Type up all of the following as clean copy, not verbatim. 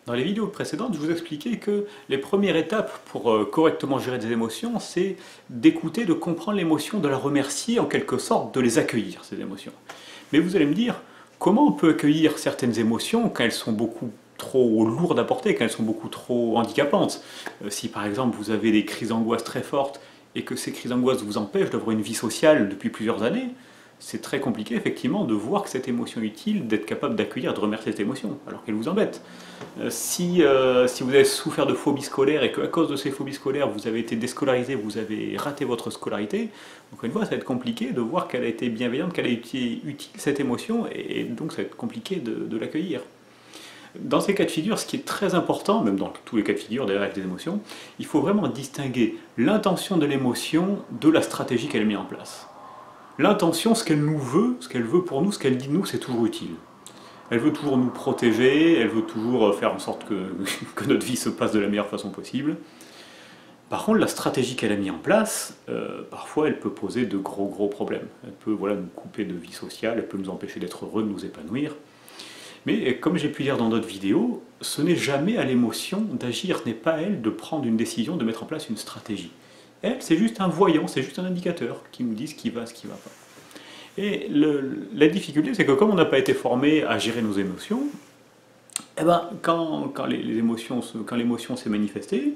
Dans les vidéos précédentes, je vous expliquais que les premières étapes pour correctement gérer des émotions, c'est d'écouter, de comprendre l'émotion, de la remercier, en quelque sorte, de les accueillir, ces émotions. Mais vous allez me dire, comment on peut accueillir certaines émotions quand elles sont beaucoup trop lourdes à porter, quand elles sont beaucoup trop handicapantes? Si par exemple vous avez des crises d'angoisse très fortes et que ces crises d'angoisse vous empêchent d'avoir une vie sociale depuis plusieurs années, c'est très compliqué effectivement de voir que cette émotion est utile, d'être capable d'accueillir, de remercier cette émotion, alors qu'elle vous embête. Si vous avez souffert de phobie scolaire et qu'à cause de ces phobies scolaires vous avez été déscolarisé, vous avez raté votre scolarité, encore une fois ça va être compliqué de voir qu'elle a été bienveillante, qu'elle a été utile cette émotion, et donc ça va être compliqué de l'accueillir. Dans ces cas de figure, ce qui est très important, même dans tous les cas de figure d'ailleurs avec des émotions, il faut vraiment distinguer l'intention de l'émotion de la stratégie qu'elle met en place. L'intention, ce qu'elle nous veut, ce qu'elle veut pour nous, ce qu'elle dit de nous, c'est toujours utile. Elle veut toujours nous protéger, elle veut toujours faire en sorte que notre vie se passe de la meilleure façon possible. Par contre, la stratégie qu'elle a mise en place, parfois elle peut poser de gros problèmes. Elle peut nous couper de vie sociale, elle peut nous empêcher d'être heureux, de nous épanouir. Mais comme j'ai pu dire dans d'autres vidéos, ce n'est jamais à l'émotion d'agir, ce n'est pas à elle de prendre une décision, de mettre en place une stratégie. Elle, c'est juste un voyant, c'est juste un indicateur qui nous dit ce qui va pas. Et la difficulté, c'est que comme on n'a pas été formé à gérer nos émotions, eh ben, quand l'émotion s'est manifestée,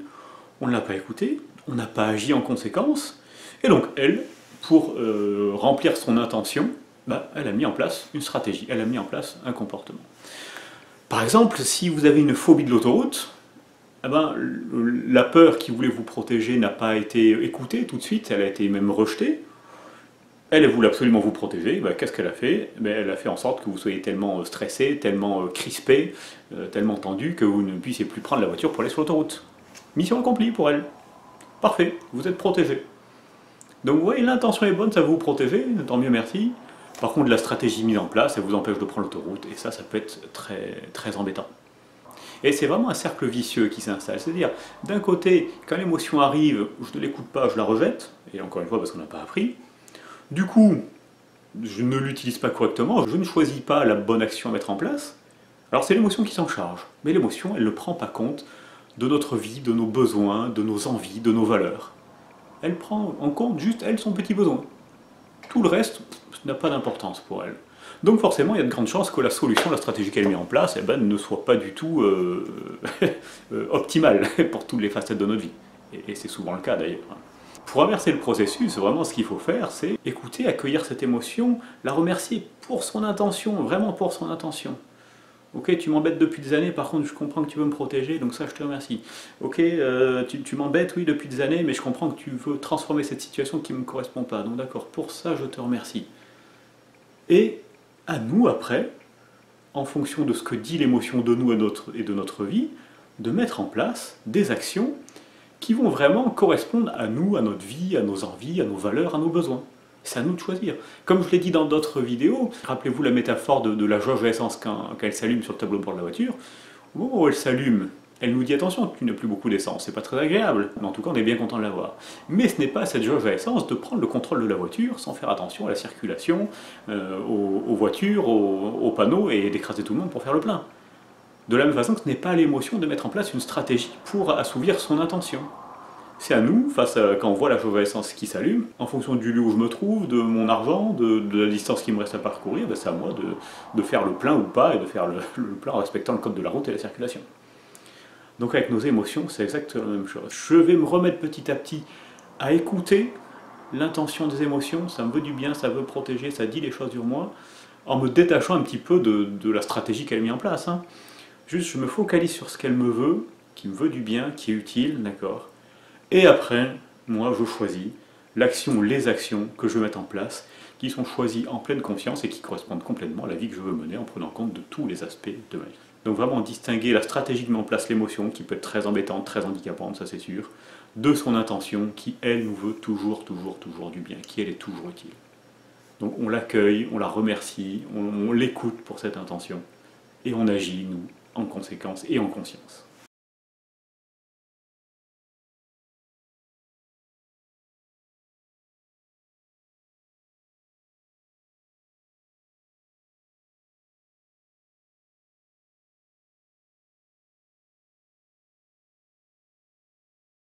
on ne l'a pas écoutée, on n'a pas agi en conséquence, et donc elle, pour remplir son intention, elle a mis en place une stratégie, elle a mis en place un comportement. Par exemple, si vous avez une phobie de l'autoroute, la peur qui voulait vous protéger n'a pas été écoutée tout de suite, elle a été même rejetée. Elle voulait absolument vous protéger, qu'est-ce qu'elle a fait? Elle a fait en sorte que vous soyez tellement stressé, tellement crispé, tellement tendu que vous ne puissiez plus prendre la voiture pour aller sur l'autoroute. Mission accomplie pour elle. Parfait, vous êtes protégé. Donc vous voyez, l'intention est bonne, ça va vous protéger, tant mieux merci. Par contre, la stratégie mise en place, elle vous empêche de prendre l'autoroute, et ça peut être très embêtant. Et c'est vraiment un cercle vicieux qui s'installe, c'est-à-dire, d'un côté, quand l'émotion arrive, je ne l'écoute pas, je la rejette, et encore une fois parce qu'on n'a pas appris. Du coup, je ne l'utilise pas correctement, je ne choisis pas la bonne action à mettre en place. Alors c'est l'émotion qui s'en charge, mais l'émotion, elle ne prend pas compte de notre vie, de nos besoins, de nos envies, de nos valeurs. Elle prend en compte juste, elle, son petit besoin. Tout le reste n'a pas d'importance pour elle. Donc forcément, il y a de grandes chances que la solution, la stratégie qu'elle met en place, ne soit pas du tout optimale pour toutes les facettes de notre vie. Et c'est souvent le cas d'ailleurs. Pour inverser le processus, vraiment ce qu'il faut faire, c'est écouter, accueillir cette émotion, la remercier pour son intention, vraiment pour son intention. Ok, tu m'embêtes depuis des années, par contre je comprends que tu veux me protéger, donc ça je te remercie. Ok, tu m'embêtes, oui, depuis des années, mais je comprends que tu veux transformer cette situation qui ne me correspond pas, donc d'accord, pour ça je te remercie. Et à nous après, en fonction de ce que dit l'émotion de nous et de notre vie, de mettre en place des actions qui vont vraiment correspondre à nous, à notre vie, à nos envies, à nos valeurs, à nos besoins. C'est à nous de choisir. Comme je l'ai dit dans d'autres vidéos, rappelez-vous la métaphore de la jauge à essence quand elle s'allume sur le tableau de bord de la voiture. Au moment où elle s'allume, elle nous dit attention, tu n'as plus beaucoup d'essence, c'est pas très agréable, mais en tout cas on est bien content de l'avoir. Mais ce n'est pas à cette jauge à essence de prendre le contrôle de la voiture sans faire attention à la circulation, aux voitures, aux panneaux, et d'écraser tout le monde pour faire le plein. De la même façon que ce n'est pas à l'émotion de mettre en place une stratégie pour assouvir son intention. C'est à nous, quand on voit la jauge à essence qui s'allume, en fonction du lieu où je me trouve, de mon argent, de la distance qui me reste à parcourir, c'est à moi de faire le plein ou pas, et de faire le plein en respectant le code de la route et la circulation. Donc avec nos émotions, c'est exactement la même chose. Je vais me remettre petit à petit à écouter l'intention des émotions, ça me veut du bien, ça veut protéger, ça dit les choses sur moi, en me détachant un petit peu de la stratégie qu'elle a mis en place. Juste, je me focalise sur ce qu'elle me veut, qui me veut du bien, qui est utile, d'accord. Et après, moi, je choisis l'action ou les actions que je vais mettre en place, qui sont choisies en pleine conscience et qui correspondent complètement à la vie que je veux mener en prenant compte de tous les aspects de ma vie. Donc vraiment distinguer la stratégie qui met en place l'émotion, qui peut être très embêtante, très handicapante, ça c'est sûr, de son intention, qui elle nous veut toujours du bien, qui elle est toujours utile. Donc on l'accueille, on la remercie, on l'écoute pour cette intention, et on agit, nous, en conséquence et en conscience.